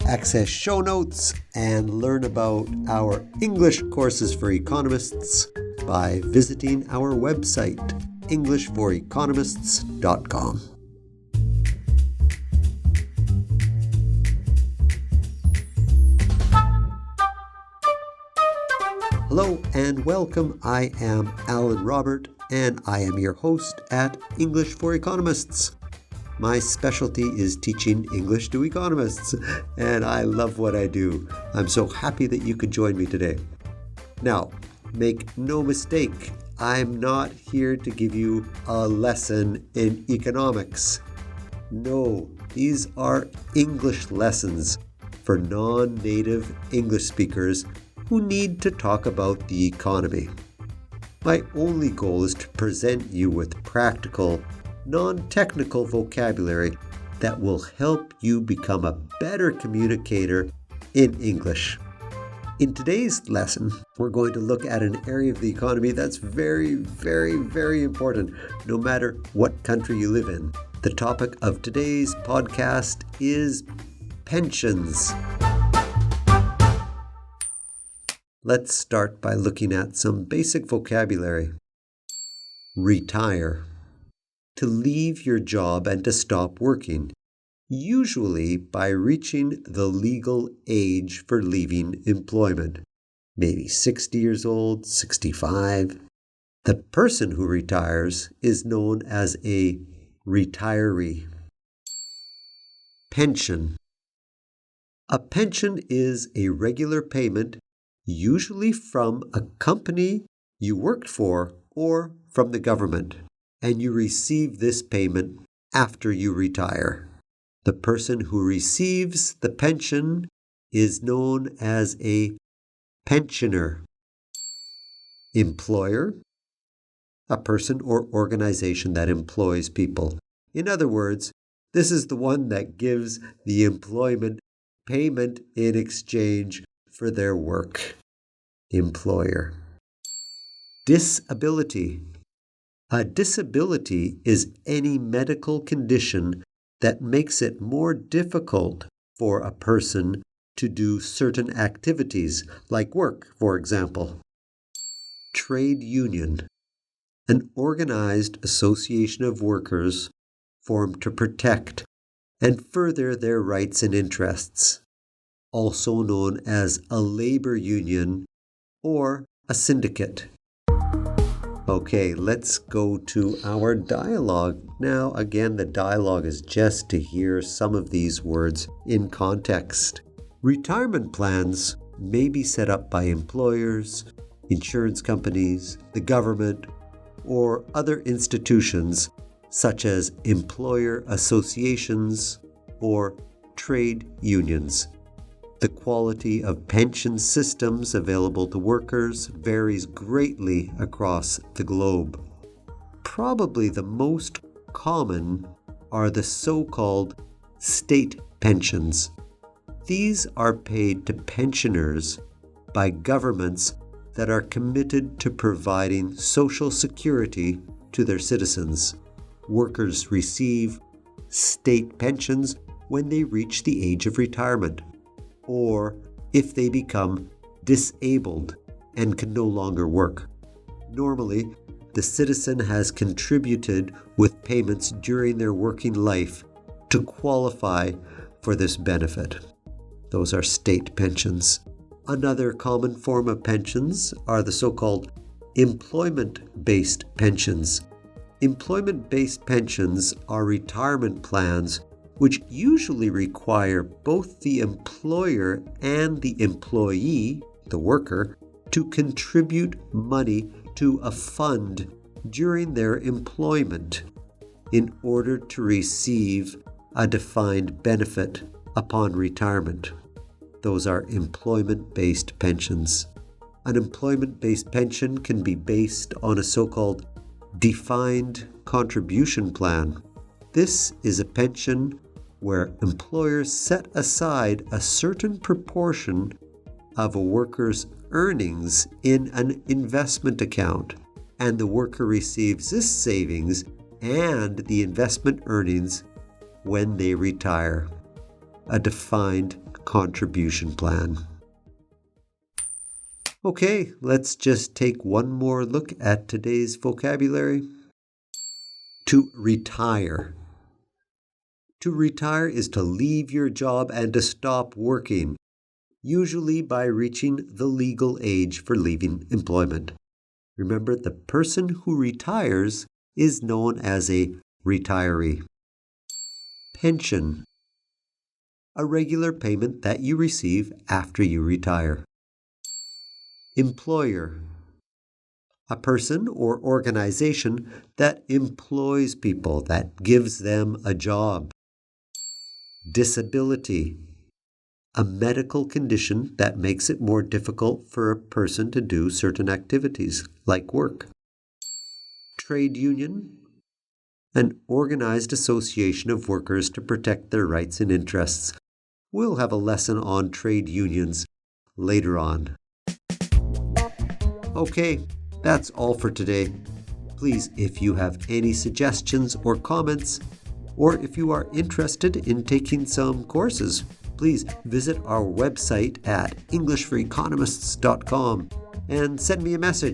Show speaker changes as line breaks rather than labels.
Access show notes and learn about our English courses for economists by visiting our website, EnglishForEconomists.com. Hello and welcome. I am Alan Robert and I am your host at English for Economists. My specialty is teaching English to economists, and I love what I do. I'm so happy that you could join me today. Now, make no mistake, I'm not here to give you a lesson in economics. No, these are English lessons for non-native English speakers who need to talk about the economy. My only goal is to present you with practical, non-technical vocabulary that will help you become a better communicator in English. In today's lesson, we're going to look at an area of the economy that's very, very, very important, no matter what country you live in. The topic of today's podcast is pensions. Let's start by looking at some basic vocabulary. Retire. To leave your job and to stop working, usually by reaching the legal age for leaving employment, maybe 60 years old, 65. The person who retires is known as a retiree. Pension. A pension is a regular payment, usually from a company you worked for or from the government, and you receive this payment after you retire. The person who receives the pension is known as a pensioner. Employer, a person or organization that employs people. In other words, this is the one that gives the employment payment in exchange for their work. Employer. Disability. A disability is any medical condition that makes it more difficult for a person to do certain activities, like work, for example. Trade union. An organized association of workers formed to protect and further their rights and interests, also known as a labor union or a syndicate. Okay, let's go to our dialogue. Now, again, the dialogue is just to hear some of these words in context. Retirement plans may be set up by employers, insurance companies, the government, or other institutions such as employer associations or trade unions. The quality of pension systems available to workers varies greatly across the globe. Probably the most common are the so-called state pensions. These are paid to pensioners by governments that are committed to providing social security to their citizens. Workers receive state pensions when they reach the age of retirement, or if they become disabled and can no longer work. Normally, the citizen has contributed with payments during their working life to qualify for this benefit. Those are state pensions. Another common form of pensions are the so-called employment-based pensions. Employment-based pensions are retirement plans which usually require both the employer and the employee, the worker, to contribute money to a fund during their employment in order to receive a defined benefit upon retirement. Those are employment-based pensions. An employment-based pension can be based on a so-called defined contribution plan. This is a pension where employers set aside a certain proportion of a worker's earnings in an investment account, and the worker receives this savings and the investment earnings when they retire. A defined contribution plan. Okay, let's just take one more look at today's vocabulary. To retire. To retire is to leave your job and to stop working, usually by reaching the legal age for leaving employment. Remember, the person who retires is known as a retiree. Pension. A regular payment that you receive after you retire. Employer. A person or organization that employs people, that gives them a job. Disability. A medical condition that makes it more difficult for a person to do certain activities, like work. Trade union. An organized association of workers to protect their rights and interests. We'll have a lesson on trade unions later on. Okay, that's all for today. Please, if you have any suggestions or comments, or if you are interested in taking some courses, please visit our website at EnglishForEconomists.com and send me a message.